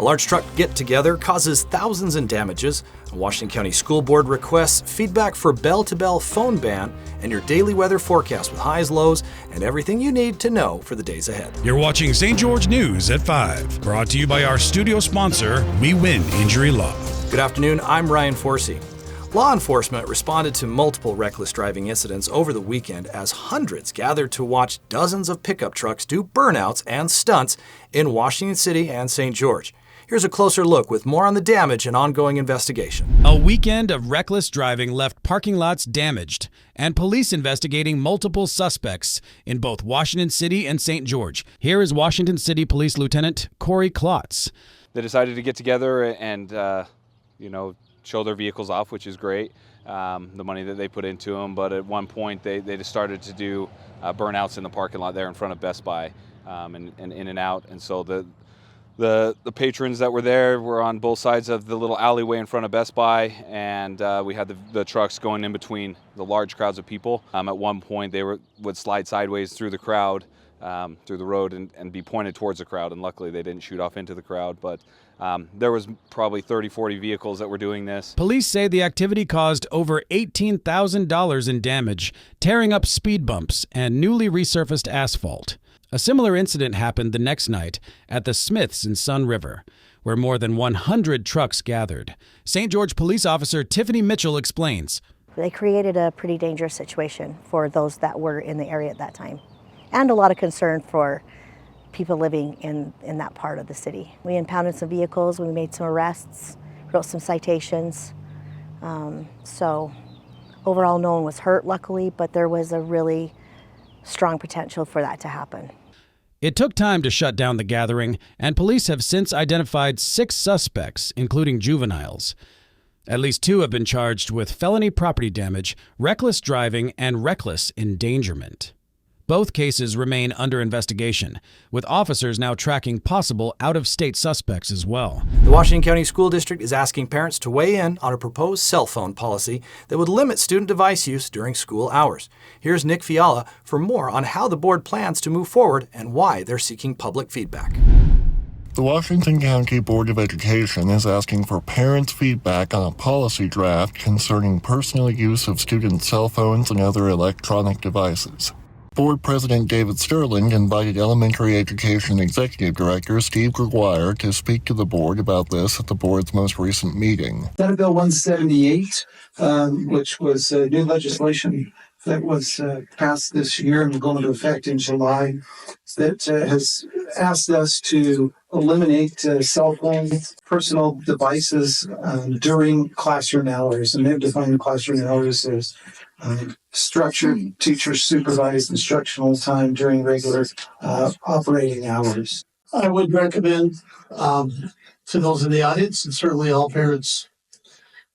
A large truck get-together causes thousands in damages. A Washington County School Board requests feedback for bell-to-bell phone ban, and your daily weather forecast with highs, lows, and everything you need to know for the days ahead. You're watching St. George News at 5, brought to you by our studio sponsor, We Win Injury Law. Good afternoon, I'm Ryan Forsey. Law enforcement responded to multiple reckless driving incidents over the weekend as hundreds gathered to watch dozens of pickup trucks do burnouts and stunts in Washington City and St. George. Here's a closer look with more on the damage and ongoing investigation. A weekend of reckless driving left parking lots damaged, and police investigating multiple suspects in both Washington City and St. George. Here is Washington City Police Lieutenant Corey Klotz. They decided to get together and, show their vehicles off, which is great, the money that they put into them. But at one point, they just started to do burnouts in the parking lot there in front of Best Buy and in and out. And so the patrons that were there were on both sides of the little alleyway in front of Best Buy, and we had the trucks going in between the large crowds of people. At one point, they would slide sideways through the crowd, through the road, and be pointed towards the crowd, and luckily they didn't shoot off into the crowd. But there was probably 30-40 vehicles that were doing this. Police say the activity caused over $18,000 in damage, tearing up speed bumps and newly resurfaced asphalt. A similar incident happened the next night at the Smiths in Sun River, where more than 100 trucks gathered. St. George police officer Tiffany Mitchell explains. They created a pretty dangerous situation for those that were in the area at that time, and a lot of concern for people living in that part of the city. We impounded some vehicles, we made some arrests, wrote some citations. So overall, no one was hurt, luckily, but there was a really strong potential for that to happen. It took time to shut down the gathering, and police have since identified 6 suspects, including juveniles. At least 2 have been charged with felony property damage, reckless driving, and reckless endangerment. Both cases remain under investigation, with officers now tracking possible out-of-state suspects as well. The Washington County School District is asking parents to weigh in on a proposed cell phone policy that would limit student device use during school hours. Here's Nick Fiala for more on how the board plans to move forward and why they're seeking public feedback. The Washington County Board of Education is asking for parents' feedback on a policy draft concerning personal use of student cell phones and other electronic devices. Board President David Sterling invited Elementary Education Executive Director Steve Gregoire to speak to the board about this at the board's most recent meeting. Senate Bill 178, which was new legislation that was passed this year and will go into effect in July, that has asked us to eliminate cell phones, personal devices during classroom hours. And they've defined classroom hours as structured teacher-supervised instructional time during regular operating hours. I would recommend to those in the audience, and certainly all parents,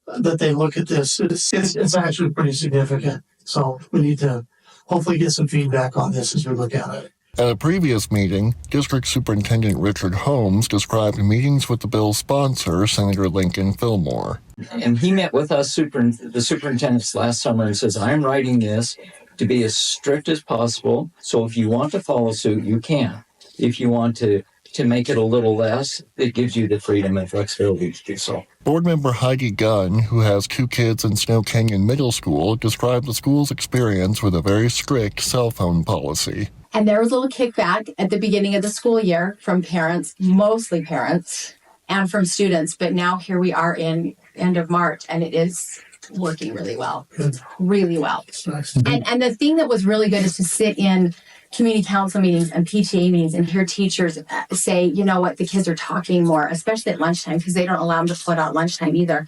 that they look at this. It's actually pretty significant. So we need to hopefully get some feedback on this as we look at it. At a previous meeting, District Superintendent Richard Holmes described meetings with the bill's sponsor, Senator Lincoln Fillmore. And he met with us, the superintendents last summer, and says, I'm writing this to be as strict as possible. So if you want to follow suit, you can. If you want to make it a little less, it gives you the freedom and flexibility to do so. Board member Heidi Gunn, who has 2 kids in Snow Canyon Middle School, described the school's experience with a very strict cell phone policy. And there was a little kickback at the beginning of the school year from parents, mostly parents, and from students. But now here we are in end of March, and it is working really well. Really well. And the thing that was really good is to sit in community council meetings and PTA meetings and hear teachers say, you know what, the kids are talking more, especially at lunchtime, because they don't allow them to put out lunchtime either.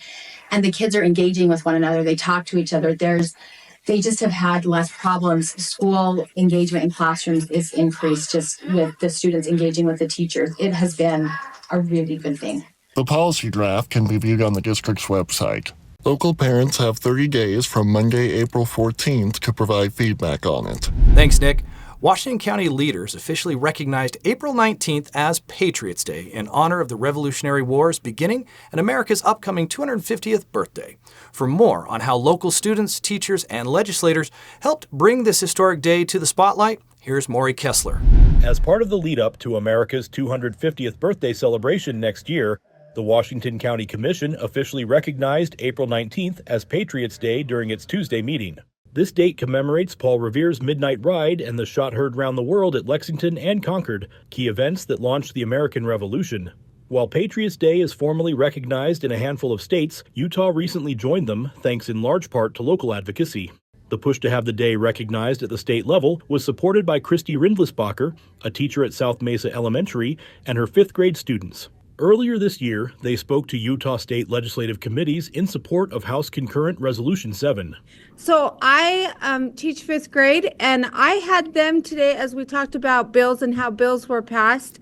And the kids are engaging with one another. They talk to each other. They just have had less problems. School engagement in classrooms is increased just with the students engaging with the teachers. It has been a really good thing. The policy draft can be viewed on the district's website. Local parents have 30 days from Monday, April 14th to provide feedback on it. Thanks, Nick. Washington County leaders officially recognized April 19th as Patriots Day in honor of the Revolutionary War's beginning and America's upcoming 250th birthday. For more on how local students, teachers, and legislators helped bring this historic day to the spotlight, here's Maury Kessler. As part of the lead-up to America's 250th birthday celebration next year, the Washington County Commission officially recognized April 19th as Patriots Day during its Tuesday meeting. This date commemorates Paul Revere's Midnight Ride and the shot heard round the world at Lexington and Concord, key events that launched the American Revolution. While Patriots Day is formally recognized in a handful of states, Utah recently joined them, thanks in large part to local advocacy. The push to have the day recognized at the state level was supported by Christy Rindlisbacher, a teacher at South Mesa Elementary, and her 5th grade students. Earlier this year, they spoke to Utah state legislative committees in support of House Concurrent Resolution 7. So I teach 5th grade, and I had them today, as we talked about bills and how bills were passed,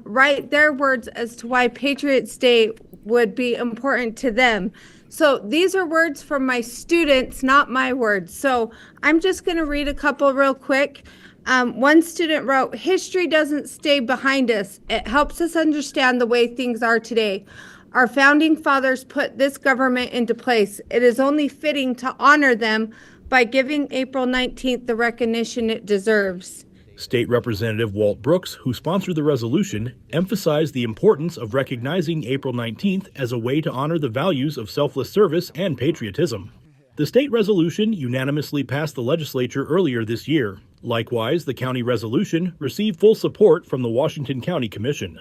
write their words as to why Patriots Day would be important to them. So these are words from my students, not my words. So I'm just going to read a couple real quick. One student wrote, "History doesn't stay behind us. It helps us understand the way things are today. Our founding fathers put this government into place. It is only fitting to honor them by giving April 19th the recognition it deserves." State Representative Walt Brooks, who sponsored the resolution, emphasized the importance of recognizing April 19th as a way to honor the values of selfless service and patriotism. The state resolution unanimously passed the legislature earlier this year. Likewise, the county resolution received full support from the Washington County Commission.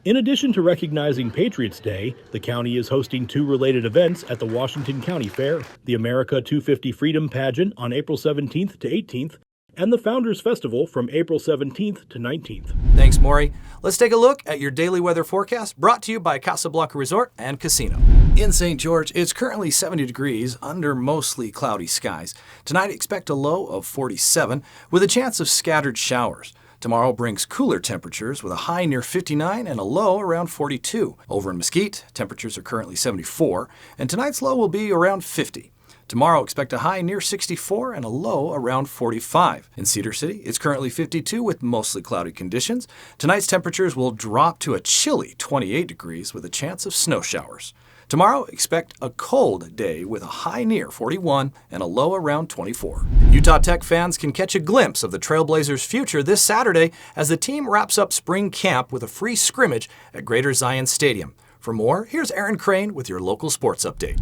In addition to recognizing Patriots Day, the county is hosting 2 related events at the Washington County Fair: the America 250 Freedom Pageant on April 17th to 18th, and the Founders Festival from April 17th to 19th. Thanks, Maury. Let's take a look at your daily weather forecast, brought to you by Casablanca Resort and Casino. In St. George, it's currently 70 degrees under mostly cloudy skies. Tonight, expect a low of 47 with a chance of scattered showers. Tomorrow brings cooler temperatures with a high near 59 and a low around 42. Over in Mesquite, temperatures are currently 74, and tonight's low will be around 50. Tomorrow, expect a high near 64 and a low around 45. In Cedar City, it's currently 52 with mostly cloudy conditions. Tonight's temperatures will drop to a chilly 28 degrees with a chance of snow showers. Tomorrow, expect a cold day with a high near 41 and a low around 24. Utah Tech fans can catch a glimpse of the Trailblazers' future this Saturday as the team wraps up spring camp with a free scrimmage at Greater Zion Stadium. For more, here's Aaron Crane with your local sports update.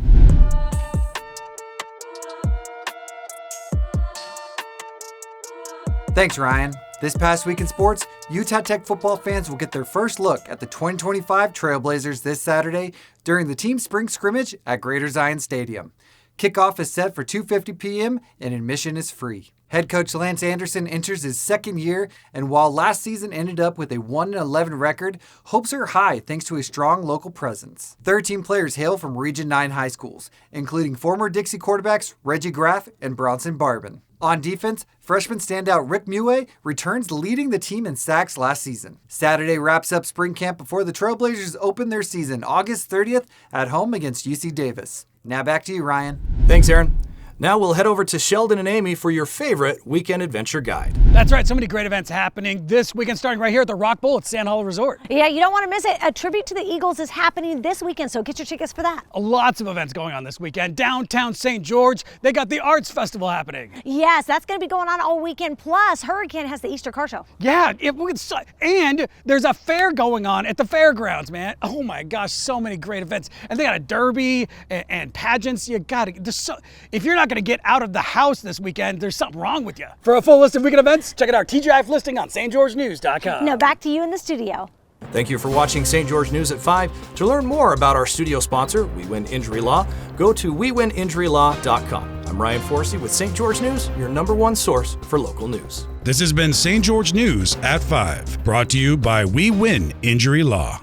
Thanks, Ryan. This past week in sports, Utah Tech football fans will get their first look at the 2025 Trailblazers this Saturday during the team spring scrimmage at Greater Zion Stadium. Kickoff is set for 2:50 p.m. and admission is free. Head coach Lance Anderson enters his 2nd year, and while last season ended up with a 1-11 record, hopes are high thanks to a strong local presence. Third-team players hail from Region 9 high schools, including former Dixie quarterbacks Reggie Graff and Bronson Barbin. On defense, freshman standout Rick Mue returns, leading the team in sacks last season. Saturday wraps up spring camp before the Trailblazers open their season August 30th at home against UC Davis. Now back to you, Ryan. Thanks, Aaron. Now we'll head over to Sheldon and Amy for your favorite weekend adventure guide. That's right, so many great events happening this weekend, starting right here at the Rock Bowl at Sand Hollow Resort. Yeah, you don't want to miss it. A tribute to the Eagles is happening this weekend, so get your tickets for that. Lots of events going on this weekend. Downtown St. George, they got the Arts Festival happening. Yes, that's going to be going on all weekend. Plus, Hurricane has the Easter Car Show. Yeah, and there's a fair going on at the fairgrounds, man. Oh my gosh, so many great events. And they got a derby and pageants. You got to, if you're not going to get out of the house this weekend, there's something wrong with you. For a full list of weekend events, check out our TGIF listing on stgeorgenews.com. Now back to you in the studio. Thank you for watching St. George News at 5. To learn more about our studio sponsor, We Win Injury Law, go to wewininjurylaw.com. I'm Ryan Forsey with St. George News, your #1 source for local news. This has been St. George News at 5, brought to you by We Win Injury Law.